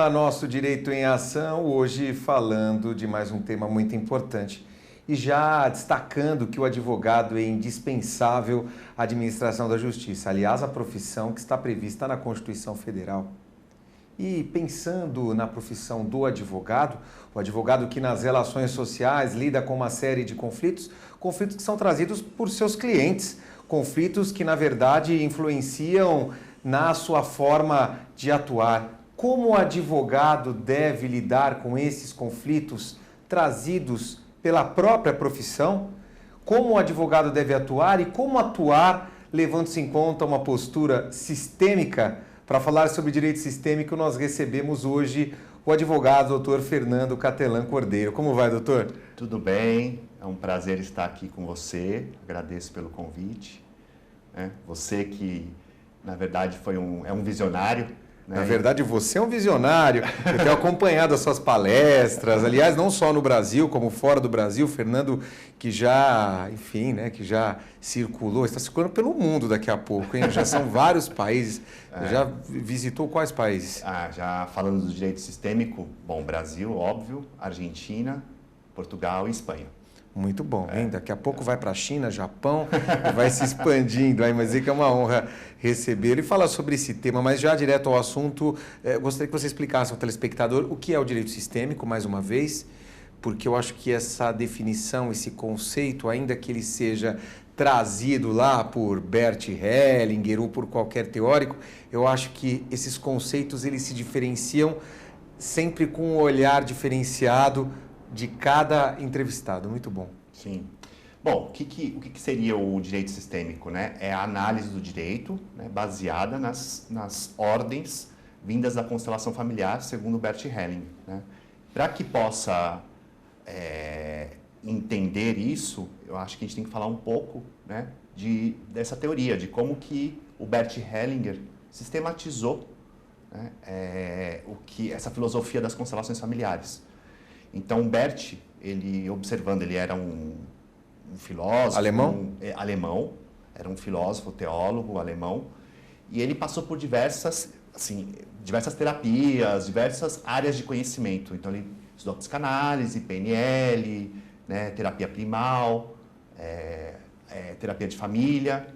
programa Nosso Direito em Ação, hoje falando de mais um tema muito importante e já destacando que o advogado é indispensável à administração da justiça, aliás, a profissão que está prevista na Constituição Federal. E pensando na profissão do advogado, o advogado que nas relações sociais lida com uma série de conflitos que são trazidos por seus clientes, conflitos que na verdade influenciam na sua forma de atuar. Como o advogado deve lidar com esses conflitos trazidos pela própria profissão? Como o advogado deve atuar e como atuar levando-se em conta uma postura sistêmica? Para falar sobre direito sistêmico, nós recebemos hoje o advogado Dr. Fernando Catelan Cordeiro. Como vai, doutor? Tudo bem, é um prazer estar aqui com você, agradeço pelo convite. Você que, na verdade, é um visionário. Na verdade, você é um visionário. Eu tenho acompanhado as suas palestras, aliás, não só no Brasil, como fora do Brasil. Fernando, que já, enfim, que já circulou, está circulando pelo mundo daqui a pouco, hein? Já são vários países. Já visitou quais países? Já falando do direito sistêmico, bom, Brasil, óbvio, Argentina, Portugal e Espanha. Muito bom, hein? Daqui a pouco vai para a China, Japão, vai se expandindo aí, mas é que é uma honra recebê-lo e falar sobre esse tema, mas já direto ao assunto, gostaria que você explicasse ao telespectador o que é o direito sistêmico, mais uma vez, porque eu acho que essa definição, esse conceito, ainda que ele seja trazido lá por Bert Hellinger ou por qualquer teórico, eu acho que esses conceitos eles se diferenciam sempre com um olhar diferenciado de cada entrevistado. Muito bom. Sim. Bom, o que seria o direito sistêmico, né? É a análise do direito, né, baseada nas ordens vindas da constelação familiar, segundo Bert Hellinger, né? Para que possa entender isso, eu acho que a gente tem que falar um pouco, né, dessa teoria, de como que o Bert Hellinger sistematizou, né, essa filosofia das constelações familiares. Então, o Bert, ele era um filósofo... Alemão? Alemão, era um filósofo, teólogo alemão, e ele passou por diversas terapias, diversas áreas de conhecimento. Então, ele estudou psicanálise, PNL, né, terapia primal, terapia de família.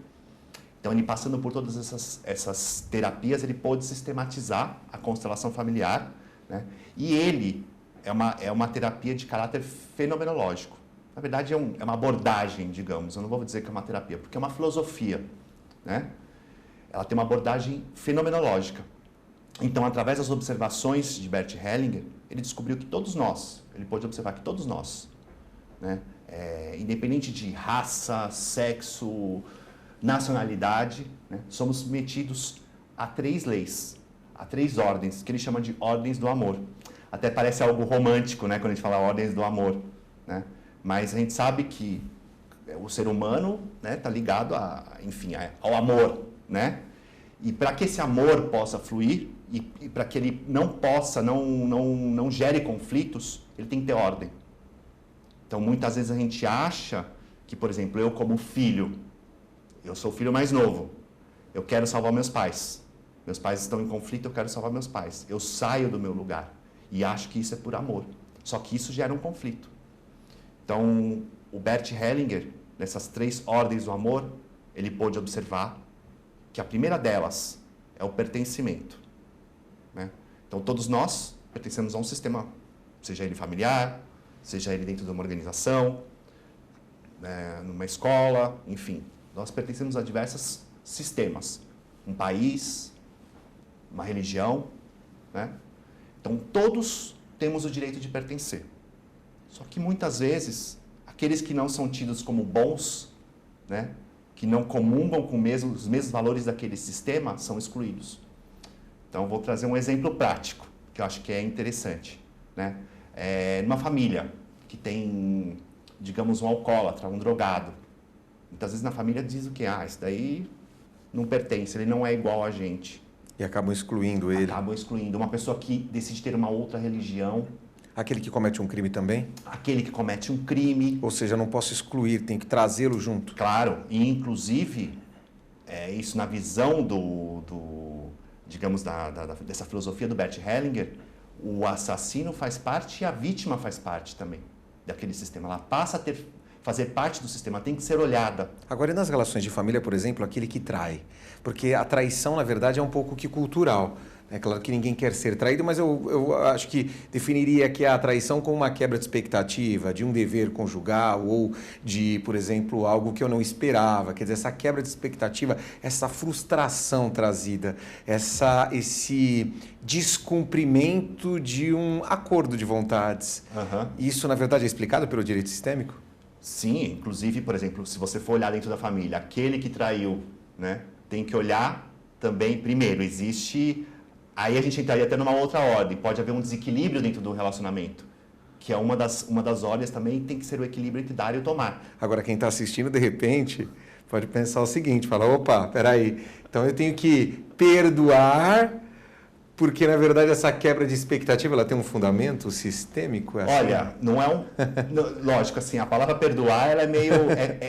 Então, ele passando por todas essas terapias, ele pôde sistematizar a constelação familiar, né? E ele... É uma terapia de caráter fenomenológico. Na verdade, é uma abordagem, digamos. Eu não vou dizer que é uma terapia, porque é uma filosofia, né? Ela tem uma abordagem fenomenológica. Então, através das observações de Bert Hellinger, ele descobriu que ele pôde observar que todos nós, né, independente de raça, sexo, nacionalidade, né, somos submetidos a 3 leis, a 3 ordens, que ele chama de ordens do amor. Até parece algo romântico, né, quando a gente fala ordens do amor, né? Mas a gente sabe que o ser humano, né, tá ligado ao amor, né? E para que esse amor possa fluir e para que ele não gere conflitos, ele tem que ter ordem. Então, muitas vezes a gente acha que, por exemplo, eu como filho, eu sou o filho mais novo, eu quero salvar meus pais. Meus pais estão em conflito, eu quero salvar meus pais. Eu saio do meu lugar. E acho que isso é por amor. Só que isso gera um conflito. Então, o Bert Hellinger, nessas 3 ordens do amor, ele pôde observar que a primeira delas é o pertencimento, né? Então, todos nós pertencemos a um sistema, seja ele familiar, seja ele dentro de uma organização, né, numa escola, enfim. Nós pertencemos a diversos sistemas. Um país, uma religião, né? Então, todos temos o direito de pertencer. Só que, muitas vezes, aqueles que não são tidos como bons, né, que não comungam com os mesmos valores daquele sistema, são excluídos. Então, vou trazer um exemplo prático, que eu acho que é interessante, né? Numa família que tem, digamos, um alcoólatra, um drogado. Muitas vezes, na família, diz o quê? Esse daí não pertence, ele não é igual a gente. E acabam excluindo ele. Acabam excluindo. Uma pessoa que decide ter uma outra religião. Aquele que comete um crime também? Aquele que comete um crime. Ou seja, não posso excluir, tenho que trazê-lo junto. Claro. E, inclusive, isso na visão digamos, dessa filosofia do Bert Hellinger, o assassino faz parte e a vítima faz parte também daquele sistema. Ela passa a fazer parte do sistema, tem que ser olhada. Agora, e nas relações de família, por exemplo, aquele que trai? Porque a traição, na verdade, é um pouco que cultural. É claro que ninguém quer ser traído, mas eu acho que definiria que a traição como uma quebra de expectativa, de um dever conjugal ou de, por exemplo, algo que eu não esperava. Quer dizer, essa quebra de expectativa, essa frustração trazida, esse descumprimento de um acordo de vontades. Isso, na verdade, é explicado pelo direito sistêmico? Sim, inclusive, por exemplo, se você for olhar dentro da família, aquele que traiu, né, tem que olhar também, primeiro, existe... Aí a gente entraria até numa outra ordem, pode haver um desequilíbrio dentro do relacionamento, que é uma das ordens também, tem que ser o equilíbrio entre dar e tomar. Agora, quem está assistindo, de repente, pode pensar o seguinte, falar, opa, peraí, então eu tenho que perdoar, porque, na verdade, essa quebra de expectativa, ela tem um fundamento sistêmico? Assim? Olha, não é um... lógico, assim, a palavra perdoar, ela é meio...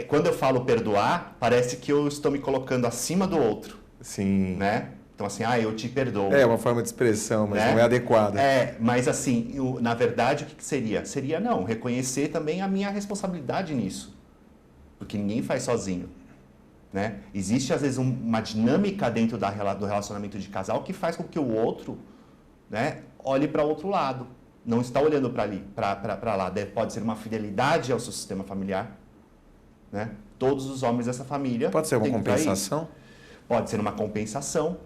quando eu falo perdoar, parece que eu estou me colocando acima do outro. Sim. Né? Então, assim, eu te perdoo. É uma forma de expressão, mas né? não é adequada. Mas assim, na verdade, o que seria? Seria, não, reconhecer também a minha responsabilidade nisso. Porque ninguém faz sozinho. Né? Existe, às vezes, uma dinâmica dentro do relacionamento de casal que faz com que o outro, né, olhe para o outro lado. Não está olhando para lá. Pode ser uma fidelidade ao seu sistema familiar. Né? Todos os homens dessa família... Pode ser uma compensação? Pode ser uma compensação.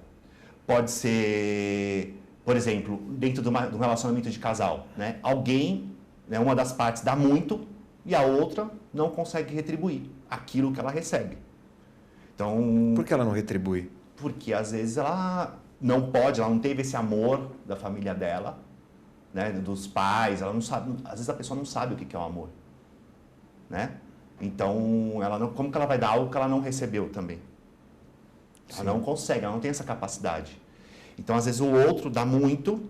Pode ser, por exemplo, dentro de um relacionamento de casal, né? Alguém, né, uma das partes dá muito e a outra não consegue retribuir aquilo que ela recebe. Então, por que ela não retribui? Porque às vezes ela não pode, ela não teve esse amor da família dela, né, dos pais, ela não sabe, às vezes a pessoa não sabe o que é o amor, né? Então, como que ela vai dar algo que ela não recebeu também? Ela não consegue, ela não tem essa capacidade. Então, às vezes, o outro dá muito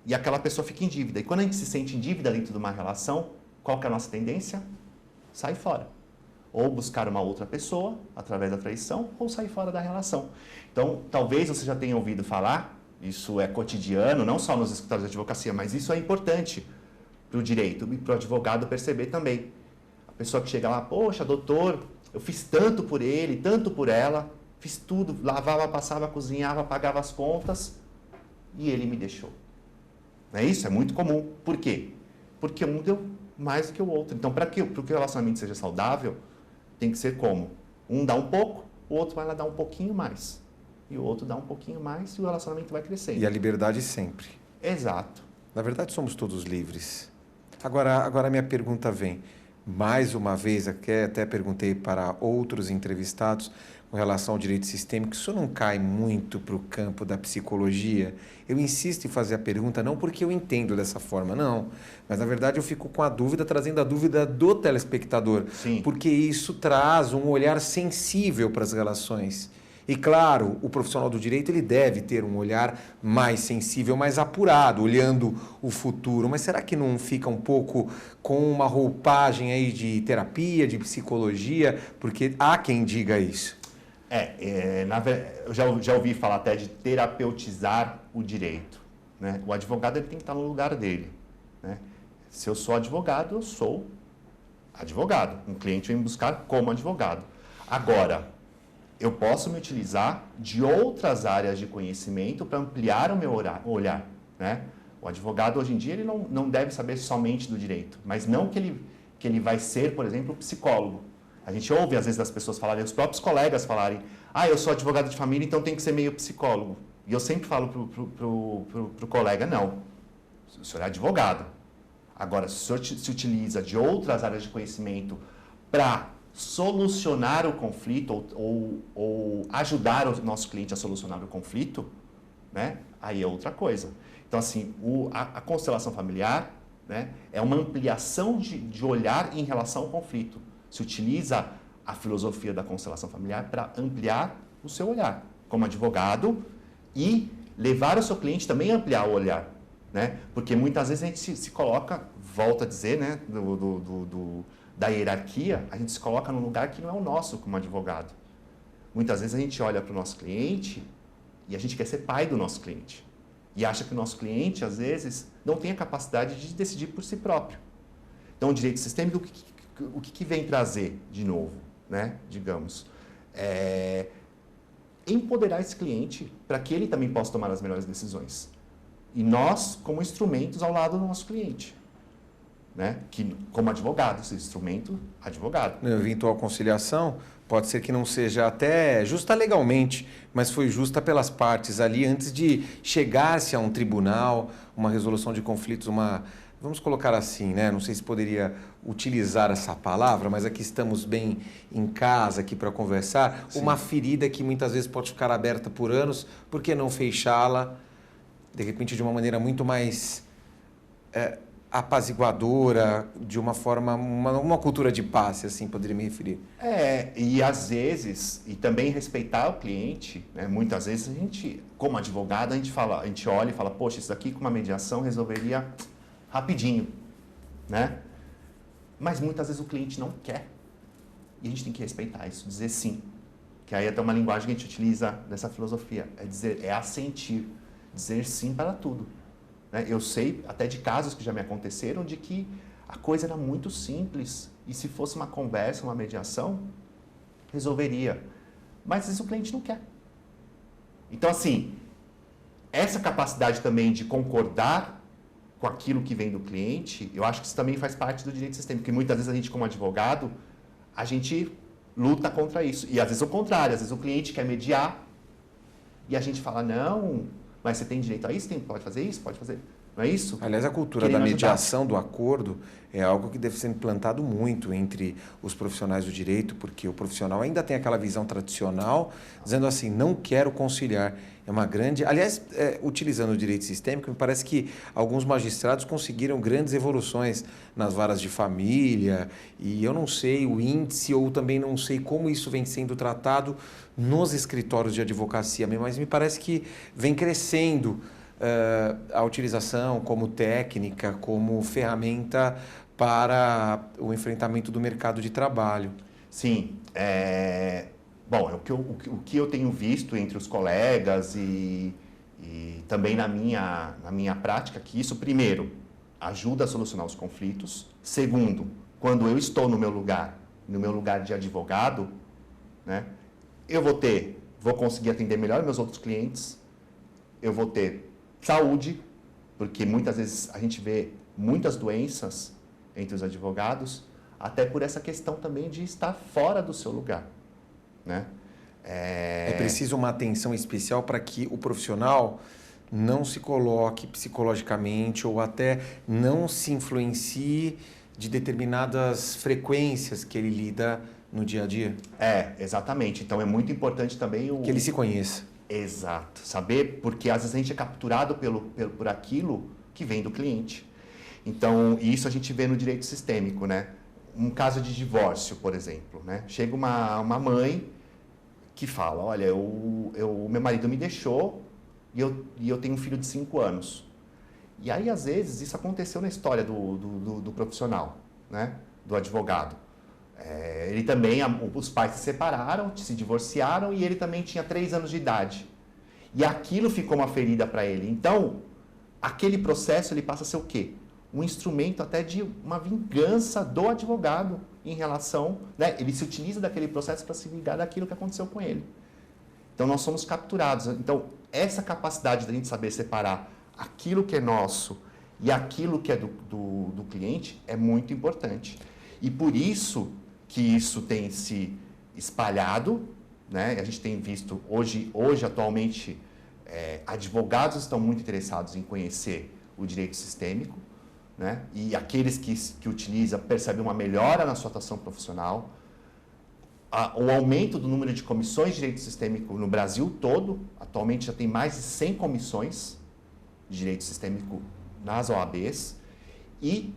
e aquela pessoa fica em dívida. E quando a gente se sente em dívida dentro de uma relação, qual que é a nossa tendência? Sair fora. Ou buscar uma outra pessoa, através da traição, ou sair fora da relação. Então, talvez você já tenha ouvido falar, isso é cotidiano, não só nos escritórios de advocacia, mas isso é importante para o direito e para o advogado perceber também. A pessoa que chega lá, poxa, doutor, eu fiz tanto por ele, tanto por ela... Fiz tudo, lavava, passava, cozinhava, pagava as contas e ele me deixou. Não é isso? É muito comum. Por quê? Porque um deu mais do que o outro. Então, para que o relacionamento seja saudável, tem que ser como? Um dá um pouco, o outro vai lá dar um pouquinho mais. E o outro dá um pouquinho mais e o relacionamento vai crescendo. E a liberdade sempre. Exato. Na verdade, somos todos livres. Agora a minha pergunta vem. Mais uma vez, até perguntei para outros entrevistados com relação ao direito sistêmico, isso não cai muito para o campo da psicologia? Eu insisto em fazer a pergunta, não porque eu entendo dessa forma, não. Mas, na verdade, eu fico com a dúvida, trazendo a dúvida do telespectador. Sim. Porque isso traz um olhar sensível para as relações. E, claro, o profissional do direito ele deve ter um olhar mais sensível, mais apurado, olhando o futuro. Mas será que não fica um pouco com uma roupagem aí de terapia, de psicologia? Porque há quem diga isso. Eu já ouvi falar até de terapeutizar o direito. Né? O advogado ele tem que estar no lugar dele. Né? Se eu sou advogado, eu sou advogado. Um cliente vem me buscar como advogado. Agora, eu posso me utilizar de outras áreas de conhecimento para ampliar o meu olhar. Né? O advogado, hoje em dia, ele não deve saber somente do direito, mas não que ele vai ser, por exemplo, psicólogo. A gente ouve, às vezes, das pessoas falarem, os próprios colegas falarem, eu sou advogado de família, então tem que ser meio psicólogo. E eu sempre falo pro colega, não, o senhor é advogado. Agora, se o senhor se utiliza de outras áreas de conhecimento para solucionar o conflito ou ajudar o nosso cliente a solucionar o conflito, né, aí é outra coisa. Então, assim, a constelação familiar, né, é uma ampliação de olhar em relação ao conflito. Se utiliza a filosofia da constelação familiar para ampliar o seu olhar como advogado e levar o seu cliente também a ampliar o olhar, né? Porque muitas vezes a gente se coloca, volta a dizer, né, da hierarquia, a gente se coloca num lugar que não é o nosso como advogado. Muitas vezes a gente olha para o nosso cliente e a gente quer ser pai do nosso cliente. E acha que o nosso cliente, às vezes, não tem a capacidade de decidir por si próprio. Então, o direito sistêmico, o que vem trazer de novo, né? Digamos, empoderar esse cliente para que ele também possa tomar as melhores decisões. E nós, como instrumentos ao lado do nosso cliente. Né? Que, como advogado, esse instrumento, advogado. Na eventual conciliação, pode ser que não seja até justa legalmente, mas foi justa pelas partes ali antes de chegar-se a um tribunal, uma resolução de conflitos, vamos colocar assim, né? Não sei se poderia utilizar essa palavra, mas aqui estamos bem em casa aqui para conversar. Sim. Uma ferida que muitas vezes pode ficar aberta por anos, por que não fechá-la, de repente, de uma maneira muito mais apaziguadora, de uma forma, uma cultura de paz, se assim poderia me referir. E às vezes, e também respeitar o cliente, né? Muitas vezes a gente, como advogado, a gente olha e fala, poxa, isso daqui com uma mediação resolveria rapidinho, né? Mas muitas vezes o cliente não quer. E a gente tem que respeitar isso, dizer sim. Que aí até uma linguagem que a gente utiliza dessa filosofia, é assentir, dizer sim para tudo. Eu sei até de casos que já me aconteceram de que a coisa era muito simples e se fosse uma conversa, uma mediação, resolveria. Mas às vezes o cliente não quer. Então, assim, essa capacidade também de concordar com aquilo que vem do cliente, eu acho que isso também faz parte do direito sistêmico, porque muitas vezes a gente, como advogado, a gente luta contra isso. E às vezes o contrário, às vezes o cliente quer mediar e a gente fala, não, mas você tem direito a isso, pode fazer isso, pode fazer. Não é isso? Aliás, a cultura da mediação, do acordo, é algo que deve ser implantado muito entre os profissionais do direito, porque o profissional ainda tem aquela visão tradicional, dizendo assim, não quero conciliar. É uma grande... Aliás, utilizando o direito sistêmico, me parece que alguns magistrados conseguiram grandes evoluções nas varas de família, e eu não sei o índice, ou também não sei como isso vem sendo tratado nos escritórios de advocacia, mas me parece que vem crescendo a utilização como técnica, como ferramenta para o enfrentamento do mercado de trabalho. Sim. Bom, o que eu tenho visto entre os colegas e também na minha prática, que isso, primeiro, ajuda a solucionar os conflitos. Segundo, quando eu estou no meu lugar de advogado, né, eu vou conseguir atender melhor meus outros clientes, eu vou ter saúde, porque muitas vezes a gente vê muitas doenças entre os advogados, até por essa questão também de estar fora do seu lugar. Né? É preciso uma atenção especial para que o profissional não se coloque psicologicamente ou até não se influencie de determinadas frequências que ele lida no dia a dia? Exatamente. Então é muito importante também que ele se conheça. Exato. Saber, porque às vezes a gente é capturado por aquilo que vem do cliente. Então, isso a gente vê no direito sistêmico, né? Um caso de divórcio, por exemplo, né? Chega uma mãe que fala, olha, meu marido me deixou e eu tenho um filho de 5 anos. E aí, às vezes, isso aconteceu na história do profissional, né? Do advogado. Ele também, os pais se separaram, se divorciaram e ele também tinha 3 anos de idade. E aquilo ficou uma ferida para ele. Então, aquele processo ele passa a ser o quê? Um instrumento até de uma vingança do advogado em relação... Né? Ele se utiliza daquele processo para se vingar daquilo que aconteceu com ele. Então, nós somos capturados. Então, essa capacidade da gente saber separar aquilo que é nosso e aquilo que é do cliente é muito importante. E por isso que isso tem se espalhado, né? A gente tem visto, hoje atualmente, advogados estão muito interessados em conhecer o direito sistêmico, né? E aqueles que utilizam percebem uma melhora na sua atuação profissional. O aumento do número de comissões de direito sistêmico no Brasil todo, atualmente já tem mais de 100 comissões de direito sistêmico nas OABs, e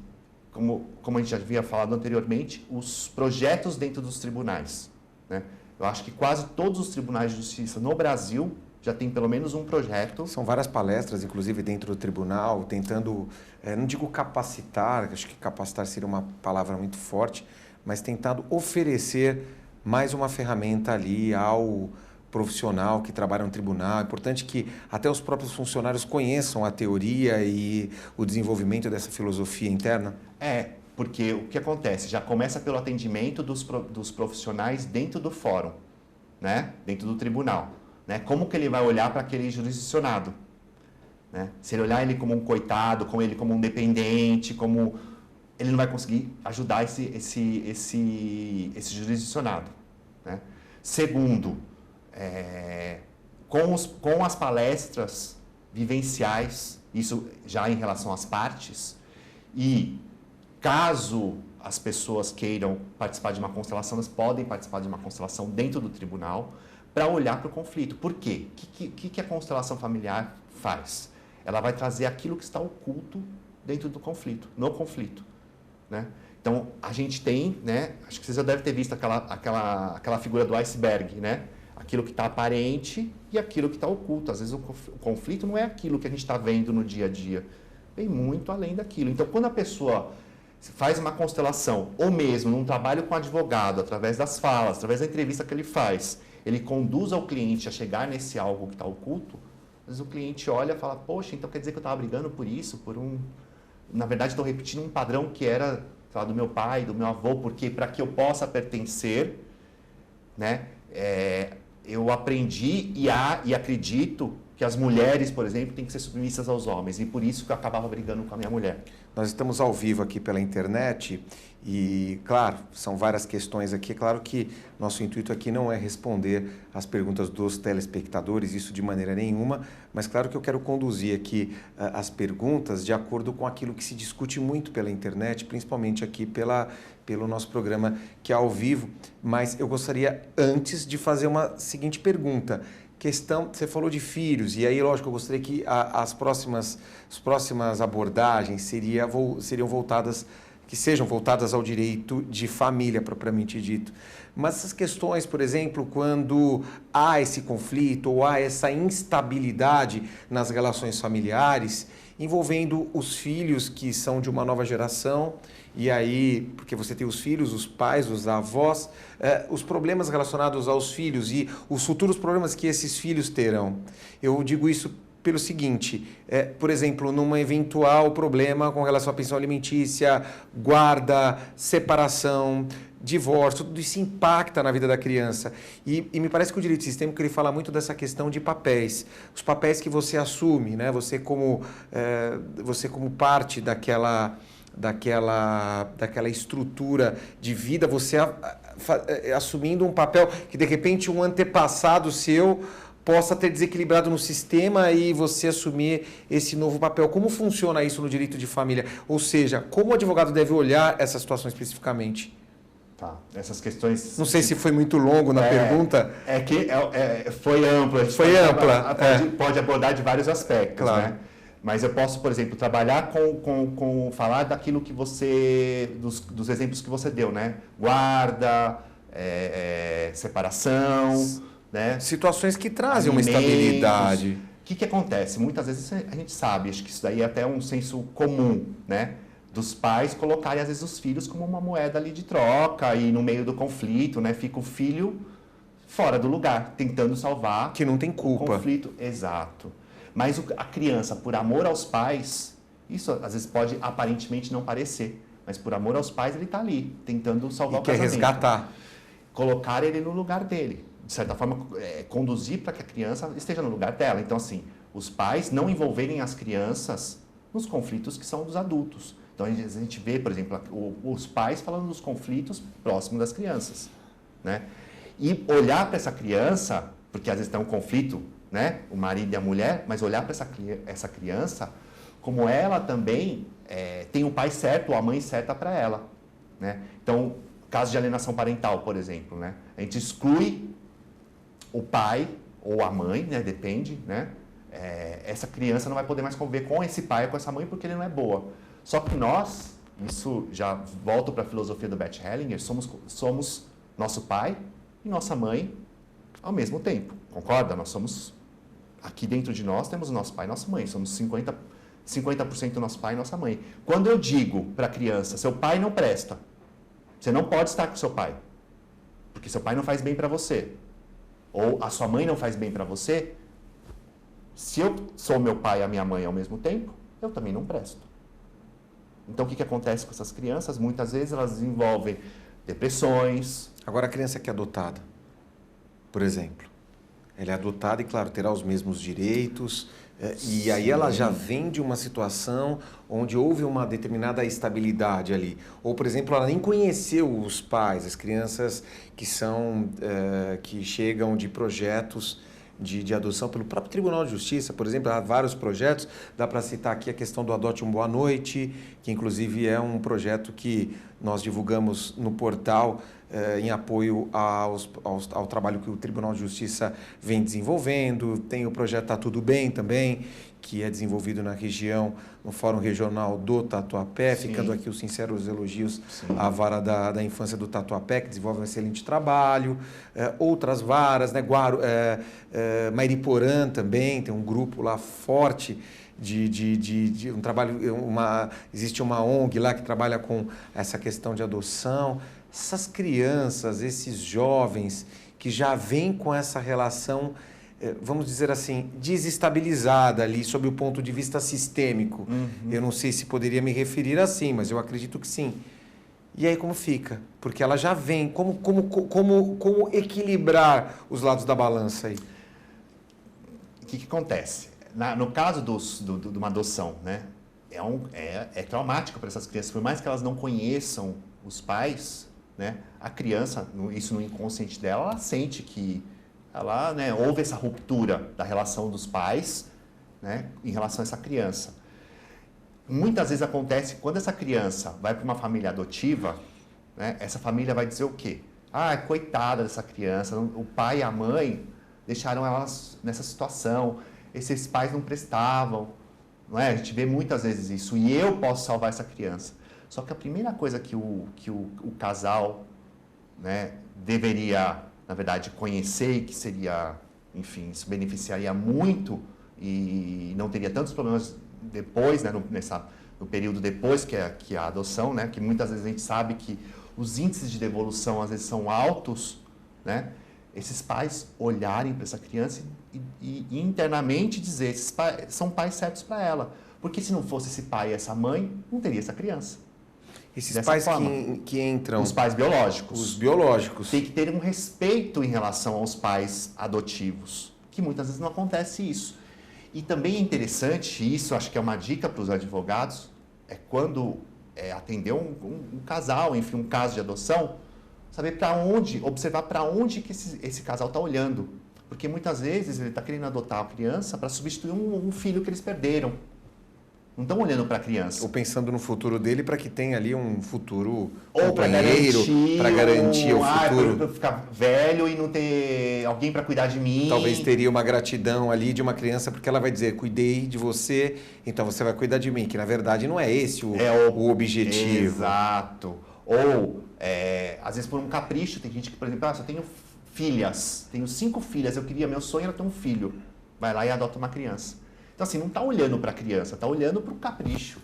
como a gente já havia falado anteriormente, os projetos dentro dos tribunais. Né? Eu acho que quase todos os tribunais de justiça no Brasil já tem pelo menos um projeto. São várias palestras, inclusive, dentro do tribunal, tentando, não digo capacitar, acho que capacitar seria uma palavra muito forte, mas tentando oferecer mais uma ferramenta ali ao profissional que trabalha no tribunal. É importante que até os próprios funcionários conheçam a teoria e o desenvolvimento dessa filosofia interna. Porque o que acontece? Já começa pelo atendimento dos profissionais dentro do fórum, né? Dentro do tribunal. Né? Como que ele vai olhar para aquele jurisdicionado? Né? Se ele olhar ele como um coitado, ele como um dependente, ele não vai conseguir ajudar esse jurisdicionado. Né? Segundo, com as palestras vivenciais, isso já em relação às partes, e caso as pessoas queiram participar de uma constelação, elas podem participar de uma constelação dentro do tribunal para olhar para o conflito. Por quê? O que a constelação familiar faz? Ela vai trazer aquilo que está oculto dentro do conflito, no conflito. Né? Então, a gente tem, né, acho que vocês já devem ter visto aquela figura do iceberg, né? Aquilo que está aparente e aquilo que está oculto. Às vezes o conflito não é aquilo que a gente está vendo no dia a dia, vem muito além daquilo. Então, quando a pessoa faz uma constelação, ou mesmo num trabalho com advogado, através das falas, através da entrevista que ele faz, ele conduz ao cliente a chegar nesse algo que está oculto, às vezes o cliente olha e fala, poxa, então quer dizer que eu estava brigando por isso, na verdade estou repetindo um padrão que era, sei lá, do meu pai, do meu avô, porque para que eu possa pertencer, né, eu aprendi e acredito que as mulheres, por exemplo, têm que ser submissas aos homens, e por isso que eu acabava brigando com a minha mulher. Nós estamos ao vivo aqui pela internet e, claro, são várias questões aqui. É claro que nosso intuito aqui não é responder as perguntas dos telespectadores, isso de maneira nenhuma, mas claro que eu quero conduzir aqui as perguntas de acordo com aquilo que se discute muito pela internet, principalmente aqui pelo nosso programa que é ao vivo. Mas eu gostaria, antes, de fazer uma seguinte pergunta. Você falou de filhos, e aí, lógico, eu gostaria que as próximas abordagens sejam voltadas ao direito de família, propriamente dito. Mas essas questões, por exemplo, quando há esse conflito ou há essa instabilidade nas relações familiares, envolvendo os filhos que são de uma nova geração, e aí, porque você tem os filhos, os pais, os avós, os problemas relacionados aos filhos e os futuros problemas que esses filhos terão. Eu digo isso pelo seguinte, por exemplo, num eventual problema com relação à pensão alimentícia, guarda, separação, divórcio, tudo isso impacta na vida da criança. E me parece que o direito sistêmico ele fala muito dessa questão de papéis. Os papéis que você assume, né? Você como parte daquela estrutura de vida, você assumindo um papel que, de repente, um antepassado seu possa ter desequilibrado no sistema e você assumir esse novo papel. Como funciona isso no direito de família? Ou seja, como o advogado deve olhar essa situação especificamente? Tá, essas questões... Não sei se foi muito longo na pergunta. Foi ampla. Foi ampla. Pode abordar de vários aspectos, claro. Né? Mas eu posso, por exemplo, trabalhar falar daquilo que dos exemplos que você deu, né? Guarda, separação, né? Situações que trazem uma estabilidade. O que acontece? Muitas vezes a gente sabe, acho que isso daí é até um senso comum, né? Dos pais colocarem, às vezes, os filhos como uma moeda ali de troca e no meio do conflito, né? Fica o filho fora do lugar, tentando salvar... Que não tem culpa. O conflito, exato. Mas a criança, por amor aos pais, isso às vezes pode aparentemente não parecer, mas por amor aos pais ele está ali, tentando salvar o casamento. Quer resgatar. Colocar ele no lugar dele. De certa forma, conduzir para que a criança esteja no lugar dela. Então, assim, os pais não envolverem as crianças nos conflitos que são dos adultos. Então, a gente vê, por exemplo, os pais falando dos conflitos próximos das crianças, né? E olhar para essa criança, porque às vezes tem um conflito, né? O marido e a mulher, mas olhar para essa criança como ela também tem o pai certo ou a mãe certa para ela, né? Então, caso de alienação parental, por exemplo, né? A gente exclui o pai ou a mãe, né? Depende, né? Essa criança não vai poder mais conviver com esse pai ou com essa mãe porque ele não é boa. Só que nós, isso já volto para a filosofia do Bert Hellinger, somos nosso pai e nossa mãe ao mesmo tempo, concorda? Nós somos, aqui dentro de nós temos o nosso pai e nossa mãe, somos 50% nosso pai e nossa mãe. Quando eu digo para a criança, seu pai não presta, você não pode estar com seu pai, porque seu pai não faz bem para você. ou a sua mãe não faz bem para você, se eu sou meu pai e a minha mãe ao mesmo tempo, eu também não presto. Então, o que acontece com essas crianças? Muitas vezes elas desenvolvem depressões. Agora, a criança que é adotada, por exemplo, ela é adotada e, claro, terá os mesmos direitos, e aí ela já vem de uma situação onde houve uma determinada estabilidade ali. Ou, por exemplo, ela nem conheceu os pais, as crianças que chegam de projetos de adoção pelo próprio Tribunal de Justiça, por exemplo, há vários projetos, dá para citar aqui a questão do Adote um Boa Noite, que inclusive é um projeto que nós divulgamos no portal em apoio ao trabalho que o Tribunal de Justiça vem desenvolvendo. Tem o projeto Tá Tudo Bem também, que é desenvolvido na região, no Fórum Regional do Tatuapé, Sim. ficando aqui os sinceros elogios à vara da infância do Tatuapé, que desenvolve um excelente trabalho, outras varas, né? Mairiporã também, tem um grupo lá forte de um trabalho, existe uma ONG lá que trabalha com essa questão de adoção. Essas crianças, esses jovens que já vêm com essa relação, vamos dizer assim, desestabilizada ali sob o ponto de vista sistêmico. Eu não sei se poderia me referir assim, mas eu acredito que sim. E aí como fica? Porque ela já vem, como equilibrar os lados da balança aí? O que acontece? No caso de uma adoção, né, é traumático para essas crianças, por mais que elas não conheçam os pais, né, a criança, isso no inconsciente dela, ela sente que houve essa ruptura da relação dos pais, né, em relação a essa criança. Muitas vezes acontece quando essa criança vai para uma família adotiva, né, essa família vai dizer o quê? Ah, coitada dessa criança, o pai e a mãe deixaram elas nessa situação, esses pais não prestavam, não é? A gente vê muitas vezes isso, e eu posso salvar essa criança. Só que a primeira coisa que o casal, né, deveria, na verdade, conhecer e que seria, enfim, isso beneficiaria muito e não teria tantos problemas depois, né, no período depois que a adoção, né, que muitas vezes a gente sabe que os índices de devolução às vezes são altos, né, esses pais olharem para essa criança e internamente dizer, esses pais são pais certos para ela, porque se não fosse esse pai e essa mãe, não teria essa criança. Esses pais que entram... Os pais biológicos. Os biológicos. Tem que ter um respeito em relação aos pais adotivos, que muitas vezes não acontece isso. E também é interessante, isso acho que é uma dica para os advogados, é quando atender um casal, enfim, um caso de adoção, saber observar para onde que esse casal está olhando. Porque muitas vezes ele está querendo adotar a criança para substituir um filho que eles perderam. Não estão olhando para a criança. Ou pensando no futuro dele para que tenha ali um futuro companheiro, para garantir o futuro. Para ficar velho e não ter alguém para cuidar de mim. Talvez teria uma gratidão ali de uma criança, porque ela vai dizer, cuidei de você, então você vai cuidar de mim. Que na verdade não é esse o objetivo. Exato. Ou, às vezes por um capricho, tem gente que, por exemplo, eu tenho filhas, tenho 5 filhas, meu sonho era ter um filho. Vai lá e adota uma criança. Então, assim, não está olhando para a criança, está olhando para o capricho,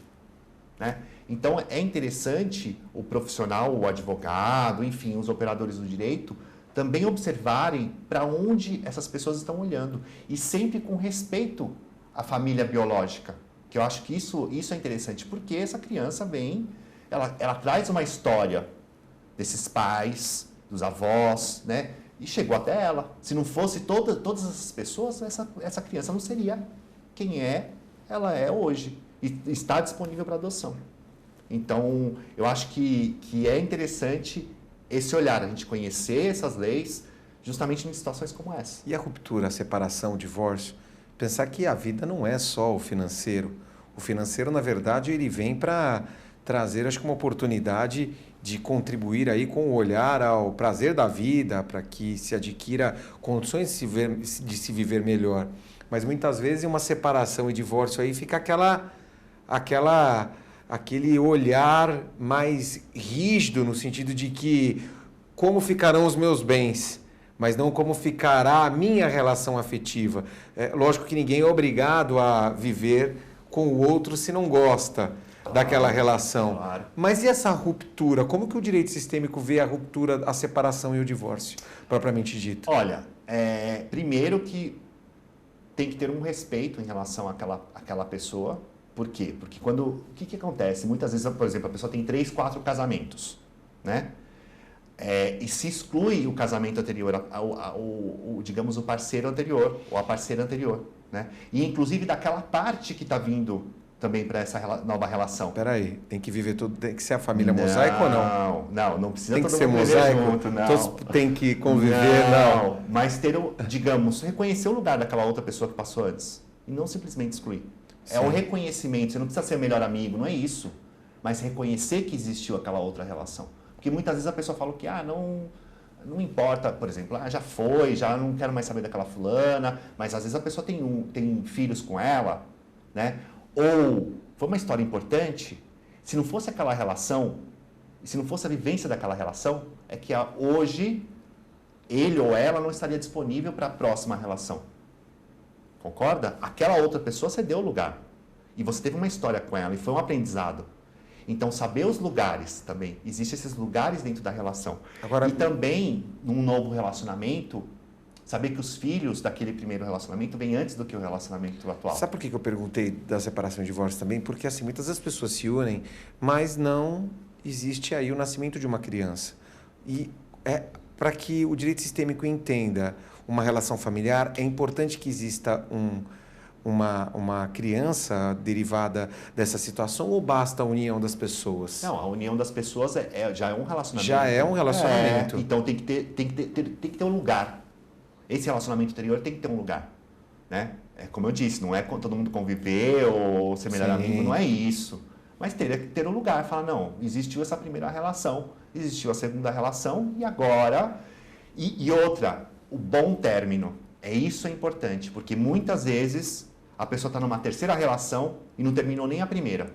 né? Então, é interessante o profissional, o advogado, enfim, os operadores do direito, também observarem para onde essas pessoas estão olhando. E sempre com respeito à família biológica, que eu acho que isso é interessante, porque essa criança vem, ela traz uma história desses pais, dos avós, né? E chegou até ela. Se não fosse todas essas pessoas, essa criança não seria quem ela é hoje e está disponível para adoção. Então, eu acho que é interessante esse olhar, a gente conhecer essas leis justamente em situações como essa. E a ruptura, a separação, o divórcio? Pensar que a vida não é só o financeiro. O financeiro, na verdade, ele vem para trazer, acho que uma oportunidade de contribuir aí com o olhar ao prazer da vida, para que se adquira condições de se viver melhor. Mas muitas vezes uma separação e divórcio aí fica aquele olhar mais rígido no sentido de que como ficarão os meus bens, mas não como ficará a minha relação afetiva. Lógico que ninguém é obrigado a viver com o outro se não gosta daquela relação. Claro. Mas e essa ruptura? Como que o direito sistêmico vê a ruptura, a separação e o divórcio, propriamente dito? Olha, primeiro que tem que ter um respeito em relação àquela pessoa. Por quê? Porque o que acontece? Muitas vezes, por exemplo, a pessoa tem 3, 4 casamentos, né? E se exclui o casamento anterior, digamos, o parceiro anterior, ou a parceira anterior, né? E inclusive daquela parte que está vindo também para essa nova relação. Peraí, tem que viver tudo, tem que ser a família mosaico ou não? Não precisa tem que todo ser mundo mosaico, viver junto, não. Todos tem que conviver, não. Mas digamos, reconhecer o lugar daquela outra pessoa que passou antes. E não simplesmente excluir. É o reconhecimento, você não precisa ser melhor amigo, não é isso. Mas reconhecer que existiu aquela outra relação. Porque muitas vezes a pessoa fala que, não importa, por exemplo, já foi, já não quero mais saber daquela fulana, mas às vezes a pessoa tem filhos com ela, né? Ou foi uma história importante, se não fosse aquela relação, se não fosse a vivência daquela relação, é que hoje ele ou ela não estaria disponível para a próxima relação. Concorda? Aquela outra pessoa cedeu o lugar. E você teve uma história com ela e foi um aprendizado. Então, saber os lugares também. Existem esses lugares dentro da relação. Agora, e também, num novo relacionamento, saber que os filhos daquele primeiro relacionamento vêm antes do que o relacionamento atual. Sabe por que eu perguntei da separação e divórcio também? Porque assim, muitas das pessoas se unem, mas não existe aí o nascimento de uma criança. E para que o direito sistêmico entenda uma relação familiar, é importante que exista uma criança derivada dessa situação ou basta a união das pessoas? Não, a união das pessoas já é um relacionamento. Já é um relacionamento. Então tem que ter um lugar. Esse relacionamento anterior tem que ter um lugar, né? Como eu disse, não é todo mundo conviver ou ser melhor amigo, não é isso. Mas teria que ter um lugar, falar, não, existiu essa primeira relação, existiu a segunda relação e agora... E outra, o bom término. Isso é importante, porque muitas vezes a pessoa está numa terceira relação e não terminou nem a primeira.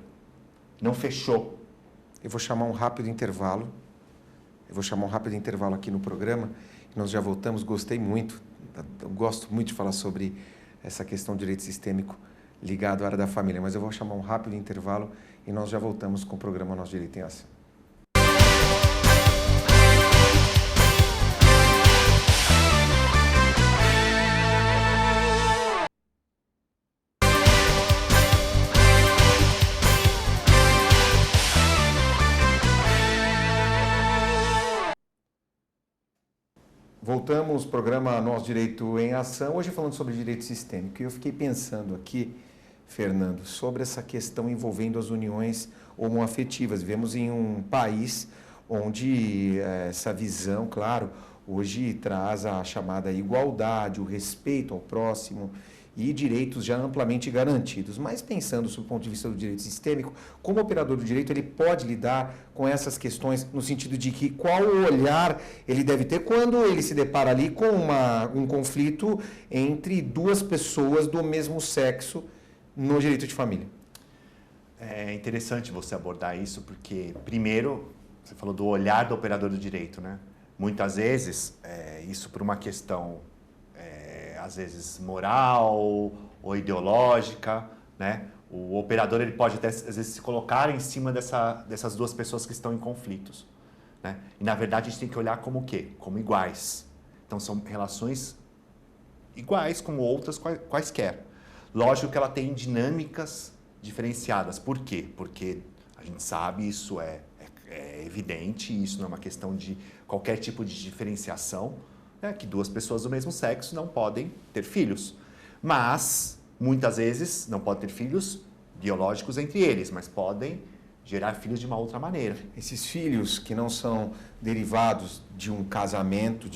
Não fechou. Eu vou chamar um rápido intervalo. Aqui no programa. Nós já voltamos, gostei muito. Eu gosto muito de falar sobre essa questão do direito sistêmico ligado à área da família, mas eu vou chamar um rápido intervalo e nós já voltamos com o programa Nosso Direito em Ação. Voltamos, programa Nosso Direito em Ação, hoje falando sobre direito sistêmico. E eu fiquei pensando aqui, Fernando, sobre essa questão envolvendo as uniões homoafetivas. Vivemos em um país onde essa visão, claro, hoje traz a chamada igualdade, o respeito ao próximo e direitos já amplamente garantidos. Mas pensando sob o ponto de vista do direito sistêmico, como operador do direito, ele pode lidar com essas questões no sentido de que qual o olhar ele deve ter quando ele se depara ali com um conflito entre duas pessoas do mesmo sexo no direito de família? É interessante você abordar isso porque, primeiro, você falou do olhar do operador do direito, né? Muitas vezes, isso por uma questão... às vezes moral ou ideológica, né? O operador ele pode até às vezes se colocar em cima dessas duas pessoas que estão em conflitos, né? E na verdade a gente tem que olhar como o quê? Como iguais. Então são relações iguais como outras quaisquer. Lógico que ela tem dinâmicas diferenciadas. Por quê? Porque a gente sabe, isso é evidente, isso não é uma questão de qualquer tipo de diferenciação, que duas pessoas do mesmo sexo não podem ter filhos. Mas, muitas vezes, não podem ter filhos biológicos entre eles, mas podem gerar filhos de uma outra maneira. Esses filhos que não são derivados de um casamento,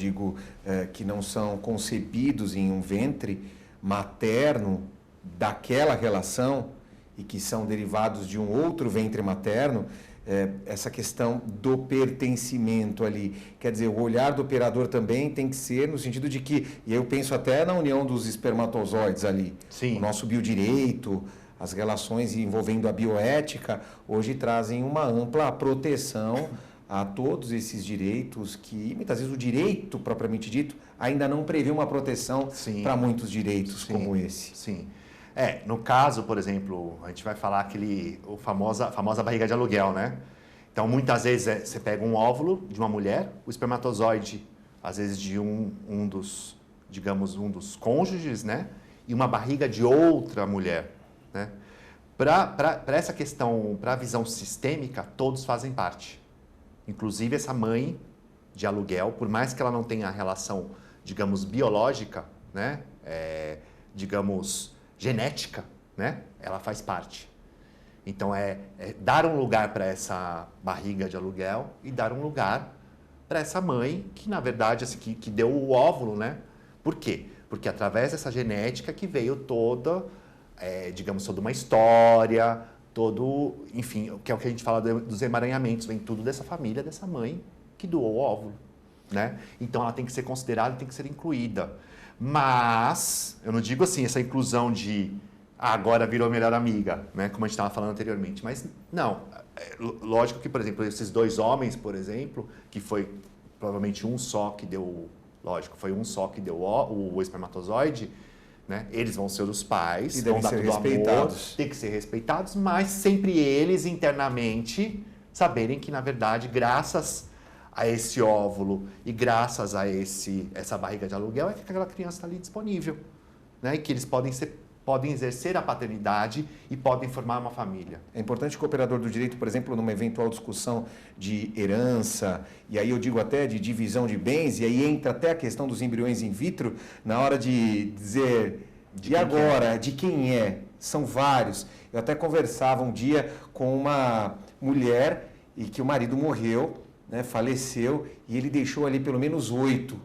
que não são concebidos em um ventre materno daquela relação e que são derivados de um outro ventre materno, essa questão do pertencimento ali. Quer dizer, o olhar do operador também tem que ser no sentido de que, e eu penso até na união dos espermatozoides ali, Sim. O nosso biodireito, as relações envolvendo a bioética, hoje trazem uma ampla proteção a todos esses direitos que, muitas vezes, o direito propriamente dito ainda não prevê uma proteção para muitos direitos como esse. Sim. No caso, por exemplo, a gente vai falar a famosa barriga de aluguel, né? Então, muitas vezes, você pega um óvulo de uma mulher, o espermatozoide, às vezes, de um digamos, um dos cônjuges, né? E uma barriga de outra mulher, né? Para essa questão, para a visão sistêmica, todos fazem parte. Inclusive essa mãe de aluguel, por mais que ela não tenha relação, digamos, biológica, né? Digamos, genética, né? Ela faz parte. Então, dar um lugar para essa barriga de aluguel e dar um lugar para essa mãe que, na verdade, assim, que deu o óvulo, né? Por quê? Porque através dessa genética que veio toda, digamos, toda uma história, enfim, que é o que a gente fala dos emaranhamentos, vem tudo dessa família, dessa mãe que doou o óvulo, né? Então, ela tem que ser considerada, tem que ser incluída. Mas, eu não digo assim, essa inclusão de agora virou melhor amiga, né? Como a gente estava falando anteriormente. Mas não, lógico que, por exemplo, esses dois homens, por exemplo, que foi provavelmente um só que deu, lógico, foi um só que deu o espermatozoide, né? Eles vão ser os pais, e vão devem dar ser todo o amor, respeitados. tem que ser respeitados, mas sempre eles internamente saberem que, na verdade, graças a esse óvulo e graças a essa barriga de aluguel é que aquela criança está ali disponível, né? E que eles podem exercer a paternidade e podem formar uma família. É importante que o operador do direito, por exemplo, numa eventual discussão de herança, e aí eu digo até de divisão de bens, e aí entra até a questão dos embriões in vitro, na hora de dizer, e agora, de quem é? São vários. Eu até conversava um dia com uma mulher e que o marido morreu, né, faleceu, e ele deixou ali pelo menos 8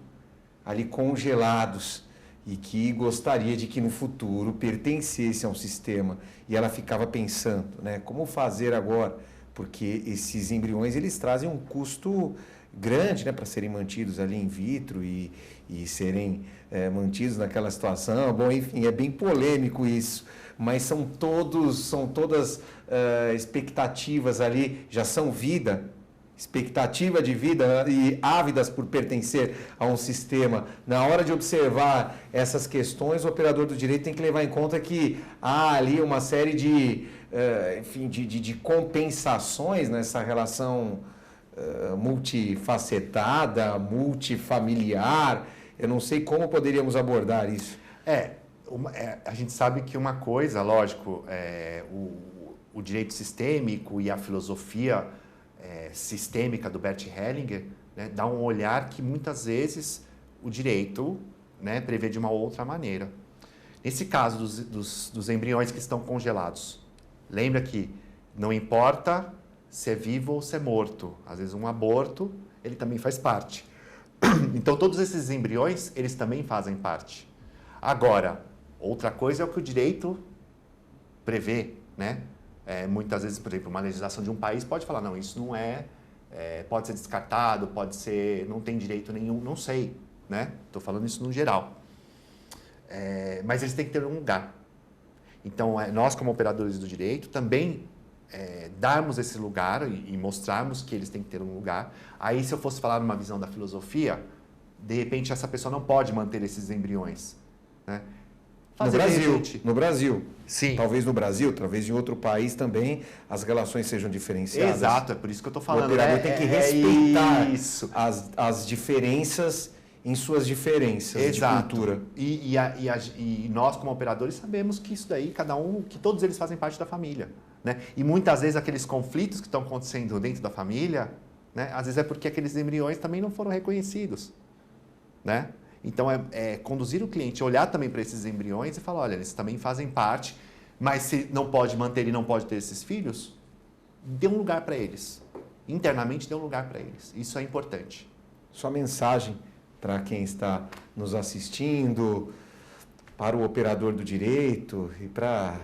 ali congelados, e que gostaria de que no futuro pertencesse a um sistema. E ela ficava pensando, né, como fazer agora? Porque esses embriões, eles trazem um custo grande, né, para serem mantidos ali in vitro e serem mantidos naquela situação. Bom, enfim, é bem polêmico isso, mas são todas expectativas ali, já são expectativa de vida e ávidas por pertencer a um sistema. Na hora de observar essas questões, o operador do direito tem que levar em conta que há ali uma série de compensações nessa relação multifacetada, multifamiliar. Eu não sei como poderíamos abordar isso. A gente sabe que uma coisa, lógico, o direito sistêmico e a filosofia sistêmica do Bert Hellinger, né, dá um olhar que muitas vezes o direito, né, prevê de uma outra maneira. Nesse caso dos embriões que estão congelados, lembra que não importa se é vivo ou se é morto. Às vezes um aborto, ele também faz parte. Então todos esses embriões, eles também fazem parte. Agora, outra coisa é o que o direito prevê, né? Muitas vezes, por exemplo, uma legislação de um país pode falar, não, isso não pode ser descartado, não tem direito nenhum, não sei, né? Estou falando isso no geral. Mas eles têm que ter um lugar. Então, nós como operadores do direito também darmos esse lugar e mostrarmos que eles têm que ter um lugar. Aí, se eu fosse falar numa visão da filosofia, de repente essa pessoa não pode manter esses embriões, né? No Brasil. Sim. Talvez no Brasil, talvez em outro país também as relações sejam diferenciadas. Exato, é por isso que eu estou falando. O operador tem que respeitar as diferenças em suas diferenças de cultura. E nós, como operadores, sabemos que isso daí, que todos eles fazem parte da família, né? E muitas vezes aqueles conflitos que estão acontecendo dentro da família, né? Às vezes é porque aqueles embriões também não foram reconhecidos, né? Então, conduzir o cliente, olhar também para esses embriões e falar, olha, eles também fazem parte, mas se não pode manter e não pode ter esses filhos, dê um lugar para eles. Internamente, dê um lugar para eles. Isso é importante. Sua mensagem para quem está nos assistindo, para o operador do direito e para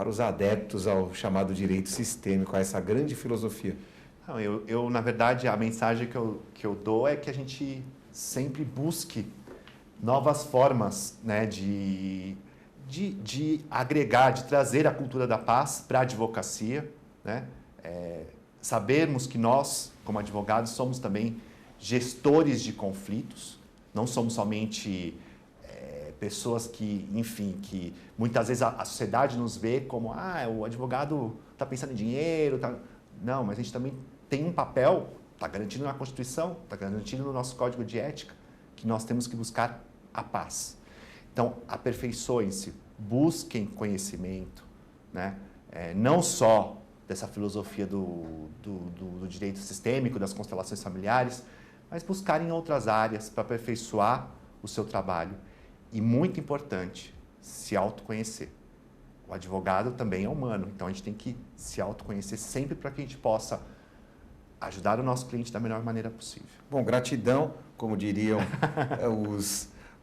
os adeptos ao chamado direito sistêmico, a essa grande filosofia? Não, eu na verdade, a mensagem que eu dou é que a gente sempre busque novas formas, né, de agregar, de trazer a cultura da paz para a advocacia, né? Sabermos que nós, como advogados, somos também gestores de conflitos, não somos somente pessoas que, enfim, que muitas vezes a sociedade nos vê como o advogado está pensando em dinheiro, não, mas a gente também tem um papel, está garantido na Constituição, está garantido no nosso Código de Ética, que nós temos que buscar a paz. Então, aperfeiçoem-se, busquem conhecimento, né? Não só dessa filosofia do direito sistêmico, das constelações familiares, mas buscarem outras áreas para aperfeiçoar o seu trabalho. E, muito importante, se autoconhecer. O advogado também é humano, então a gente tem que se autoconhecer sempre para que a gente possa ajudar o nosso cliente da melhor maneira possível. Bom, gratidão, como diriam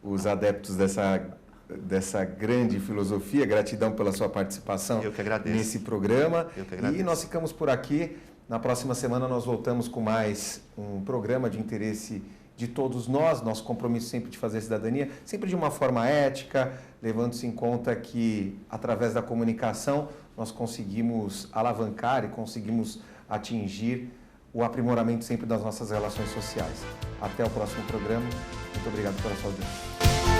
os adeptos dessa grande filosofia, gratidão pela sua participação nesse programa. Eu que agradeço. E nós ficamos por aqui. Na próxima semana nós voltamos com mais um programa de interesse de todos nós, nosso compromisso sempre de fazer cidadania, sempre de uma forma ética, levando-se em conta que, através da comunicação, nós conseguimos alavancar e conseguimos atingir o aprimoramento sempre das nossas relações sociais. Até o próximo programa. Muito obrigado pela sua audiência.